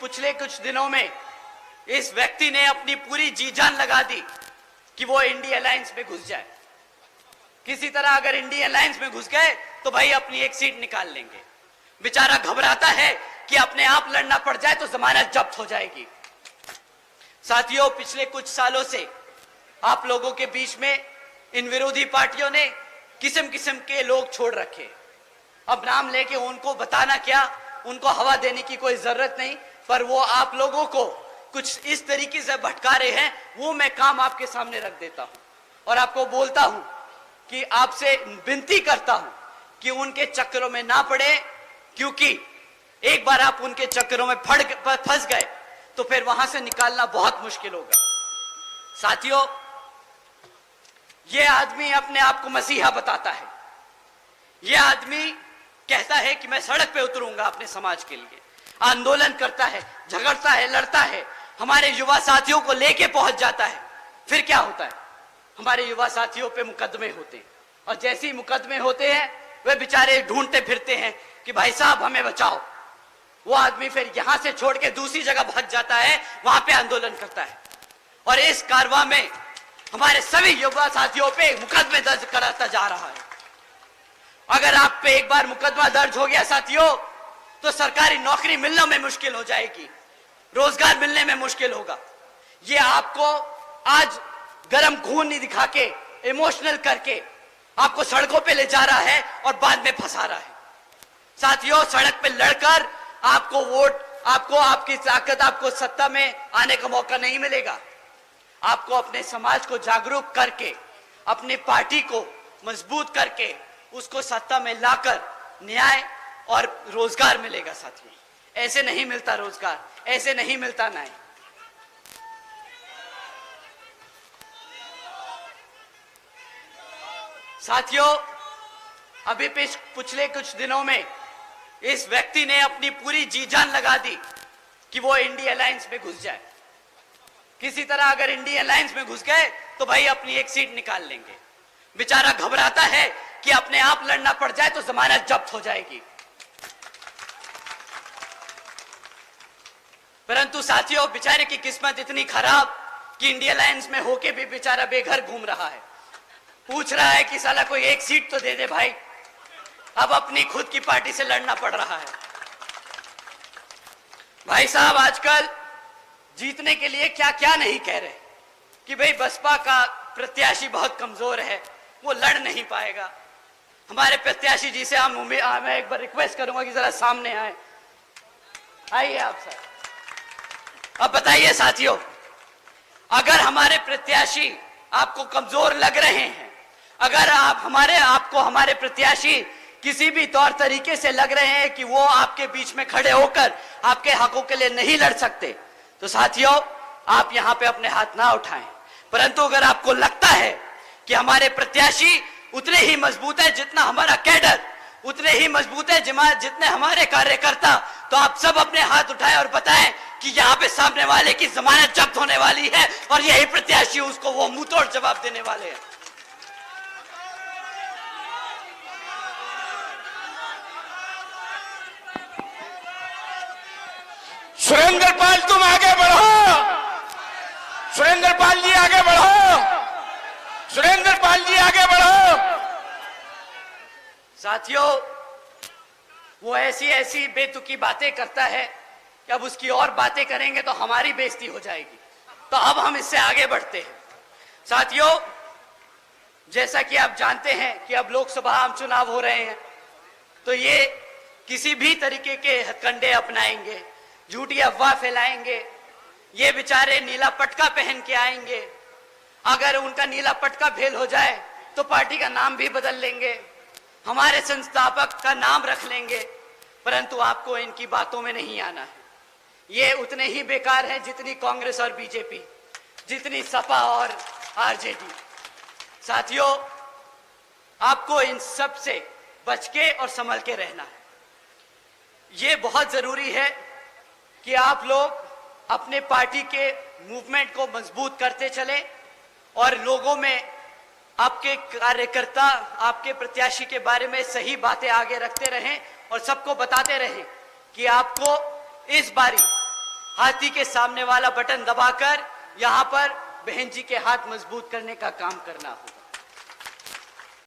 पिछले कुछ दिनों में इस व्यक्ति ने अपनी पूरी जी जान लगा दी कि वो इंडिया अलायंस में घुस जाए। किसी तरह अगर इंडिया अलायंस में घुस गए तो भाई अपनी एक सीट निकाल लेंगे। बेचारा घबराता है कि अपने आप लड़ना पड़ जाए तो जमानत जब्त हो जाएगी। साथियों, पिछले कुछ सालों से आप लोगों के बीच में इन विरोधी पार्टियों ने किस्म किस्म के लोग छोड़ रखे। अब नाम लेके उनको बताना क्या, उनको हवा देने की कोई जरूरत नहीं, पर वो आप लोगों को कुछ इस तरीके से भटका रहे हैं, वो मैं काम आपके सामने रख देता हूं और आपको बोलता हूं कि आपसे विनती करता हूं कि उनके चक्करों में ना पड़े, क्योंकि एक बार आप उनके चक्करों में फंस गए तो फिर वहां से निकालना बहुत मुश्किल होगा। साथियों, यह आदमी अपने आप को मसीहा बताता है। यह आदमी कहता है कि मैं सड़क पे उतरूंगा अपने समाज के लिए, आंदोलन करता है, झगड़ता है, लड़ता है, हमारे युवा साथियों को लेके पहुंच जाता है। फिर क्या होता है, हमारे युवा साथियों पे मुकदमे होते हैं और जैसे ही मुकदमे होते हैं वे बेचारे ढूंढते फिरते हैं कि भाई साहब हमें बचाओ। वो आदमी फिर यहां से छोड़ के दूसरी जगह भाग जाता है, वहां पे आंदोलन करता है और इस कारवां में हमारे सभी युवा साथियों पे मुकदमे दर्ज कराता जा रहा है। अगर आप पे एक बार मुकदमा दर्ज हो गया साथियों, तो सरकारी नौकरी मिलने में मुश्किल हो जाएगी, रोजगार मिलने में मुश्किल होगा। ये आपको आज गरम खून नहीं दिखा के, इमोशनल करके आपको सड़कों पे ले जा रहा है और बाद में फंसा रहा है। साथियों, सड़क पे लड़कर आपको वोट, आपको आपकी ताकत, आपको सत्ता में आने का मौका नहीं मिलेगा। आपको अपने समाज को जागरूक करके, अपनी पार्टी को मजबूत करके उसको सत्ता में लाकर न्याय और रोजगार मिलेगा। साथियों, ऐसे नहीं मिलता रोजगार, ऐसे नहीं मिलता न्याय। साथियों, अभी पिछले कुछ दिनों में इस व्यक्ति ने अपनी पूरी जी जान लगा दी कि वो इंडिया अलायंस में घुस जाए। किसी तरह अगर इंडिया अलायंस में घुस गए तो भाई अपनी एक सीट निकाल लेंगे। बेचारा घबराता है कि अपने आप लड़ना पड़ जाए तो जमानत जब्त हो जाएगी। परंतु साथियों, बेचारे की किस्मत इतनी खराब कि इंडिया अलायंस में होके भी बेचारा बेघर घूम रहा है। पूछ रहा है कि साला कोई एक सीट तो दे दे भाई। अब अपनी खुद की पार्टी से लड़ना पड़ रहा है। भाई साहब, आजकल जीतने के लिए क्या क्या नहीं कह रहे कि भाई बसपा का प्रत्याशी बहुत कमजोर है, वो लड़ नहीं पाएगा। हमारे प्रत्याशी जी से मैं एक बार रिक्वेस्ट करूंगा कि जरा सामने आए। आइए आप सर। अब बताइए साथियों, अगर हमारे प्रत्याशी आपको कमजोर लग रहे हैं, अगर आपको हमारे प्रत्याशी किसी भी तौर तरीके से लग रहे हैं कि वो आपके बीच में खड़े होकर आपके हकों के लिए नहीं लड़ सकते, तो साथियों आप यहां पे अपने हाथ ना उठाएं। परंतु अगर आपको लगता है कि हमारे प्रत्याशी उतने ही मजबूत है जितना हमारा कैडर, उतने ही मजबूत है जितने हमारे कार्यकर्ता, तो आप सब अपने हाथ उठाएं और बताएं कि यहाँ पे सामने वाले की जमानत जब्त होने वाली है और यही प्रत्याशी उसको वो मुंहतोड़ जवाब देने वाले हैं। सुरेंद्र पाल, तुम आगे बढ़ो। सुरेंद्र पाल जी आगे बढ़ो। सुरेंद्र पाल जी आगे बढ़ो। साथियों, वो ऐसी ऐसी बेतुकी बातें करता है कि अब उसकी और बातें करेंगे तो हमारी बेइज्जती हो जाएगी। तो अब हम इससे आगे बढ़ते हैं। साथियों, जैसा कि आप जानते हैं कि अब लोकसभा आम चुनाव हो रहे हैं, तो ये किसी भी तरीके के हथकंडे अपनाएंगे, झूठी अफवाह फैलाएंगे। ये बेचारे नीला पटका पहन के आएंगे। अगर उनका नीला पटका फेल हो जाए तो पार्टी का नाम भी बदल लेंगे, हमारे संस्थापक का नाम रख लेंगे। परंतु आपको इनकी बातों में नहीं आना है। ये उतने ही बेकार हैं जितनी कांग्रेस और बीजेपी, जितनी सपा और आरजेडी। साथियों, आपको इन सब से बच के और संभल के रहना है। ये बहुत जरूरी है कि आप लोग अपने पार्टी के मूवमेंट को मजबूत करते चले और लोगों में आपके कार्यकर्ता, आपके प्रत्याशी के बारे में सही बातें आगे रखते रहें और सबको बताते रहें कि आपको इस बारी हाथी के सामने वाला बटन दबाकर यहां पर बहन जी के हाथ मजबूत करने का काम करना होगा।